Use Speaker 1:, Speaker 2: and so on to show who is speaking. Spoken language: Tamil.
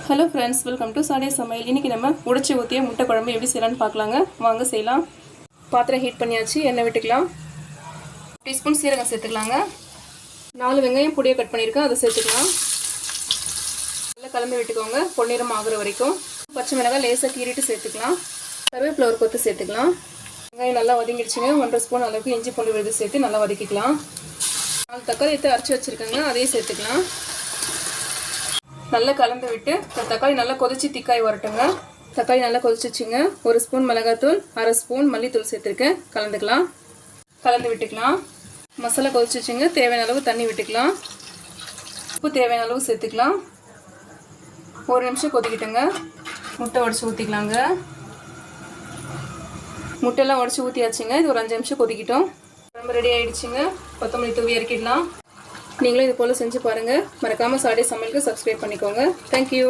Speaker 1: ஹலோ ஃப்ரெண்ட்ஸ், வெல்கம் டு சாடே சமையல். இன்றைக்கி நம்ம உடைச்சி ஊற்றிய முட்டை குழம்பு எப்படி செய்யலான்னு பார்க்கலாங்க. வாங்க செய்யலாம். பாத்திரம் ஹீட் பண்ணியாச்சு. எண்ணெய் விட்டுக்கலாம். டீஸ்பூன் சீரகம் சேர்த்துக்கலாங்க. 4 வெங்காயம் பொடியை கட் பண்ணியிருக்கேன், அதை சேர்த்துக்கலாம். நல்லா கலந்து விட்டுக்கோங்க பொன்னிறம் ஆகுற வரைக்கும். பச்சை மிளகாய் லேசாக கீறிட்டு சேர்த்துக்கலாம். கருவேப்பிலை ஒரு கொத்து சேர்த்துக்கலாம். வெங்காயம் நல்லா வதங்கிடுச்சுங்க. 1.5 ஸ்பூன் அளவுக்கு இஞ்சி பூண்டு விழுது சேர்த்து நல்லா வதக்கிக்கலாம். 4 தக்காளி எடுத்து அரைச்சி வச்சுருக்கேங்க, அதையும் சேர்த்துக்கலாம். நல்லா கலந்து விட்டு தக்காளி நல்லா கொதிச்சு திக்காய் வரட்டுங்க. தக்காளி நல்லா கொதிச்சிச்சுங்க. 1 ஸ்பூன் மிளகாத்தூள், 1/2 ஸ்பூன் மல்லித்தூள் சேர்த்துருக்கேன். கலந்துக்கலாம். கலந்து விட்டுக்கலாம். மசாலா கொதிச்சிச்சுங்க. தேவையான அளவு தண்ணி விட்டுக்கலாம். உப்பு தேவையான அளவு சேர்த்துக்கலாம். 1 நிமிஷம் கொதிக்கிட்டுங்க. முட்டை உடச்சி ஊற்றிக்கலாங்க. முட்டையெல்லாம் உடச்சி ஊற்றியாச்சுங்க. இது ஒரு 5 நிமிஷம் கொதிக்கிட்டோம். ரொம்ப ரெடி ஆகிடுச்சுங்க. கொத்தமல்லி தூவி இறக்கிடலாம். நீங்களும் இது போல் செஞ்சு பாருங்கள். மறக்காமல் சாடே சமையலுக்கு சப்ஸ்கிரைப் பண்ணிக்கோங்க. தேங்க்யூ.